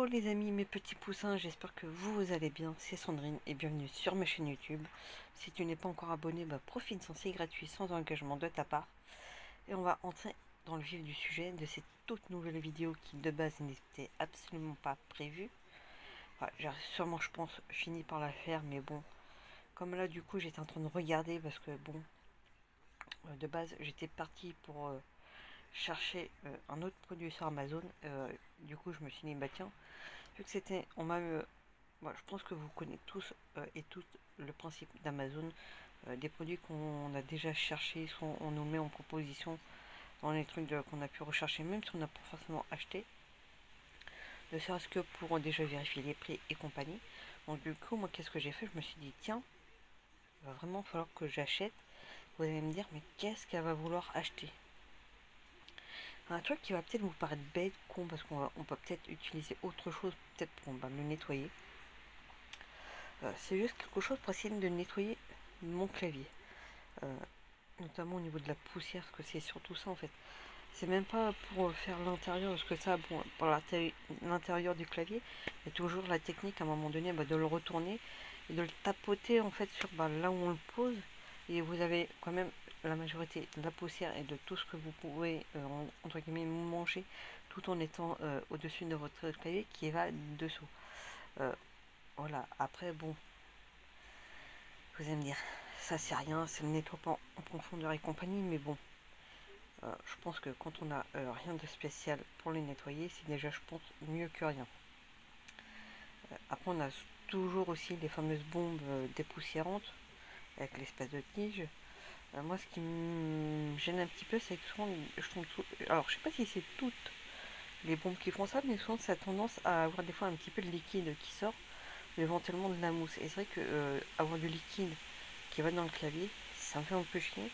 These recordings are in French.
Hello les amis, mes petits poussins, j'espère que vous allez bien, c'est Sandrine et bienvenue sur ma chaîne YouTube. Si tu n'es pas encore abonné, profite, c'est gratuit, sans engagement de ta part. Et on va entrer dans le vif du sujet de cette toute nouvelle vidéo qui de base n'était absolument pas prévue. Enfin, j'aurais sûrement, je pense, fini par la faire, mais bon, comme là du coup j'étais en train de regarder parce que bon, de base j'étais parti pour chercher un autre produit sur Amazon. Du coup je me suis dit bah tiens, vu que c'était, on m'a moi, je pense que vous connaissez tous et toutes le principe d'Amazon. Des produits qu'on a déjà cherchés, soit on nous met en proposition dans les trucs qu'on a pu rechercher, même si on n'a pas forcément acheté. Ne serait-ce que pour déjà vérifier les prix et compagnie. Donc du coup, moi, qu'est-ce que j'ai fait? Je me suis dit, tiens, il va vraiment falloir que j'achète. Vous allez me dire, mais qu'est-ce qu'elle va vouloir acheter? Un truc qui va peut-être vous paraître bête, con, parce qu'on peut peut-être utiliser autre chose, peut-être pour le nettoyer. C'est juste quelque chose pour essayer de nettoyer mon clavier. Notamment au niveau de la poussière, parce que c'est surtout ça en fait. C'est même pas pour faire l'intérieur, parce que ça, bon, pour l'intérieur du clavier, il y a toujours la technique à un moment donné de le retourner et de le tapoter en fait sur là où on le pose. Et vous avez quand même la majorité de la poussière et de tout ce que vous pouvez, entre guillemets, manger tout en étant au-dessus de votre clavier qui va dessous. Voilà, après, bon, vous allez me dire, ça c'est rien, c'est le nettoiement en profondeur et compagnie, mais bon, je pense que quand on n'a rien de spécial pour les nettoyer, c'est déjà, je pense, mieux que rien. Après, on a toujours aussi les fameuses bombes dépoussiérantes avec l'espèce de tige. Moi, ce qui me gêne un petit peu, c'est que souvent, je tombe alors, je sais pas si c'est toutes les bombes qui font ça, mais souvent, ça a tendance à avoir des fois un petit peu de liquide qui sort, ou éventuellement de la mousse. Et c'est vrai que avoir du liquide qui va dans le clavier, ça me fait un peu chier.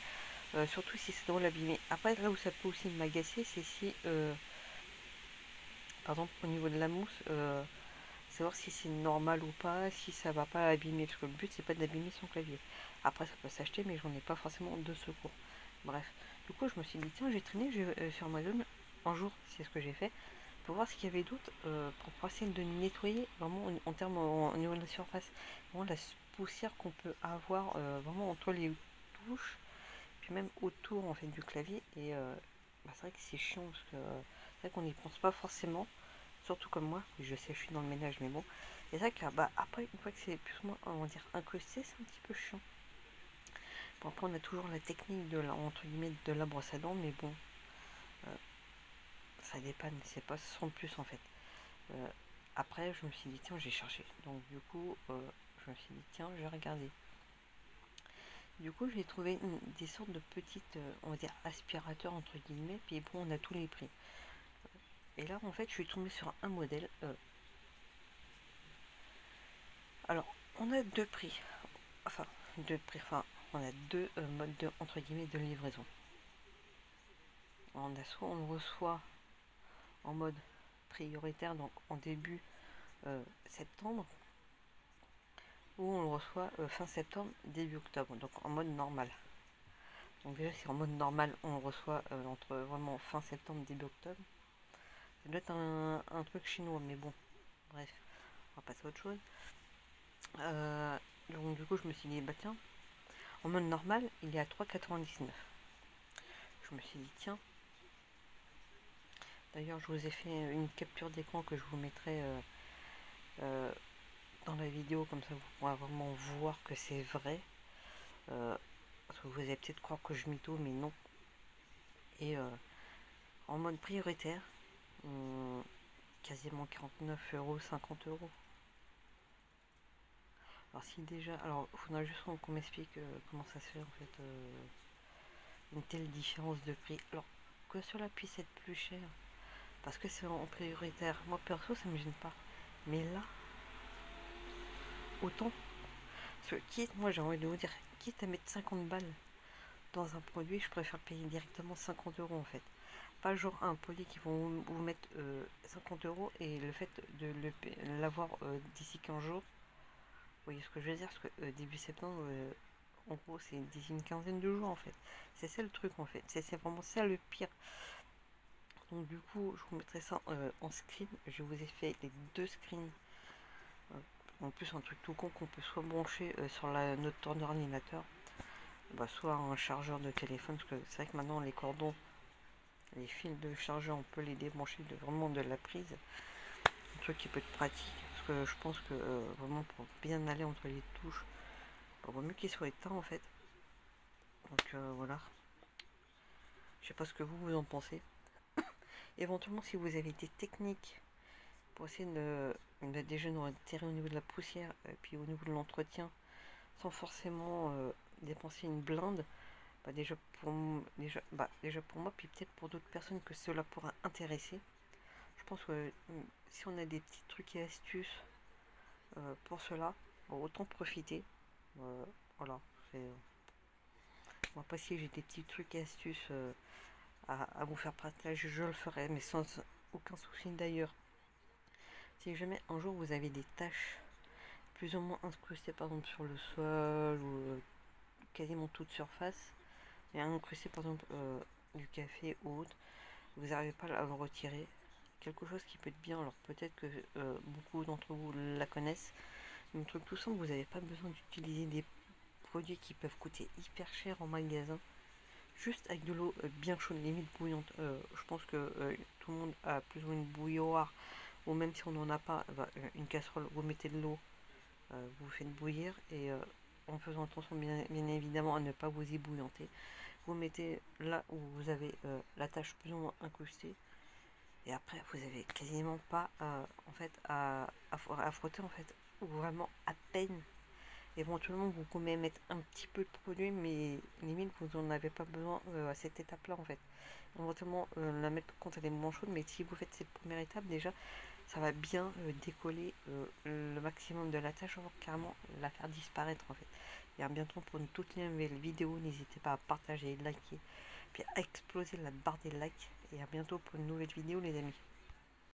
Surtout si c'est drôle abîmé. Après, là où ça peut aussi m'agacer, c'est si, par exemple, au niveau de la mousse, savoir si c'est normal ou pas, si ça va pas abîmer. Parce que le but, c'est pas d'abîmer son clavier. Après, ça peut s'acheter, mais j'en ai pas forcément de secours. Bref. Du coup, je me suis dit, tiens, j'ai traîné sur Amazon un jour, c'est ce que j'ai fait, pour voir ce qu'il y avait d'autre pour essayer de nettoyer vraiment en termes au niveau de la surface. Vraiment la poussière qu'on peut avoir vraiment entre les touches puis même autour en fait du clavier et c'est vrai que c'est chiant parce que c'est vrai qu'on n'y pense pas forcément, surtout comme moi, je sais je suis dans le ménage mais bon, et c'est vrai que là, après une fois que c'est plus ou moins on va dire incrusté, c'est un petit peu chiant. Bon, après on a toujours la technique de la entre guillemets de la brosse à dents, mais bon, euh, ça dépanne, c'est pas sans plus en fait. Euh, Après je me suis dit tiens j'ai cherché, donc du coup je me suis dit tiens je vais regarder. Du coup, j'ai trouvé des sortes de petites, on va dire, aspirateurs entre guillemets, puis bon, on a tous les prix. Et là, en fait, je suis tombée sur un modèle. Alors, on a deux prix, enfin, on a deux modes de, entre guillemets, de livraison. On a soit on le reçoit en mode prioritaire, donc en début septembre, ou on le reçoit fin septembre, début octobre, donc en mode normal. Donc déjà, si en mode normal, on le reçoit entre vraiment fin septembre, début octobre. Ça doit être un truc chinois, mais bon, bref, on va passer à autre chose. Donc du coup, je me suis dit, bah tiens, en mode normal, il est à 3,99. Je me suis dit, tiens, d'ailleurs, je vous ai fait une capture d'écran que je vous mettrai euh, dans la vidéo, comme ça vous pourrez vraiment voir que c'est vrai. Parce que vous allez peut-être croire que je mytho, mais non. Et en mode prioritaire, quasiment 49 euros, 50 euros. Alors si déjà, alors il faudra juste qu'on m'explique comment ça se fait en fait une telle différence de prix. Alors que cela puisse être plus cher, parce que c'est en prioritaire. Moi perso ça me gêne pas. Mais là, autant. Parce que quitte, moi j'ai envie de vous dire, quitte à mettre 50 balles dans un produit, je préfère payer directement 50 euros en fait. Pas genre un produit qui vont vous mettre 50 euros et le fait de l'avoir d'ici 15 jours. Vous voyez ce que je veux dire? Parce que début septembre, en gros, c'est d'ici une quinzaine de jours en fait. C'est ça le truc en fait. C'est vraiment ça le pire. Donc du coup, je vous mettrai ça en screen. Je vous ai fait les deux screens. En plus, un truc tout con qu'on peut soit brancher sur notre ordinateur, bah, soit un chargeur de téléphone, parce que c'est vrai que maintenant les cordons, les fils de chargeur, on peut les débrancher vraiment de la prise. Un truc qui peut être pratique, parce que je pense que vraiment pour bien aller entre les touches, il vaut mieux qu'il soit éteint en fait. Donc voilà. Je sais pas ce que vous en pensez. Éventuellement, si vous avez des techniques pour essayer de déjà nous retirer au niveau de la poussière, et puis au niveau de l'entretien, sans forcément dépenser une blinde, bah déjà pour moi, puis peut-être pour d'autres personnes que cela pourra intéresser. Je pense que si on a des petits trucs et astuces pour cela, bon, autant profiter. Euh, voilà. Moi, pas si j'ai des petits trucs et astuces à vous faire partager, je le ferai, mais sans aucun souci d'ailleurs. Si jamais un jour vous avez des tâches plus ou moins incrustées par exemple sur le sol ou quasiment toute surface, et incrustées par exemple du café ou autre, vous n'arrivez pas à le retirer, quelque chose qui peut être bien, alors peut-être que beaucoup d'entre vous la connaissent, mais un truc tout simple, vous n'avez pas besoin d'utiliser des produits qui peuvent coûter hyper cher en magasin, juste avec de l'eau bien chaude, limite bouillante. Je pense que tout le monde a plus ou moins une bouilloire, ou même si on n'en a pas, bah, une casserole, vous mettez de l'eau, vous faites bouillir, et en faisant attention bien évidemment à ne pas vous ébouillanter. Vous mettez là où vous avez la tâche plus ou moins incrustée, et après vous avez quasiment pas en fait à frotter en fait, ou vraiment à peine. Éventuellement, vous pouvez mettre un petit peu de produit, mais limite, vous n'en avez pas besoin à cette étape-là, en fait. Éventuellement, la mettre quand elle est moins chaude, mais si vous faites cette première étape, déjà, ça va bien décoller le maximum de la tâche, voire carrément la faire disparaître, en fait. Et à bientôt pour une toute nouvelle vidéo. N'hésitez pas à partager, liker, puis à exploser la barre des likes. Et à bientôt pour une nouvelle vidéo, les amis.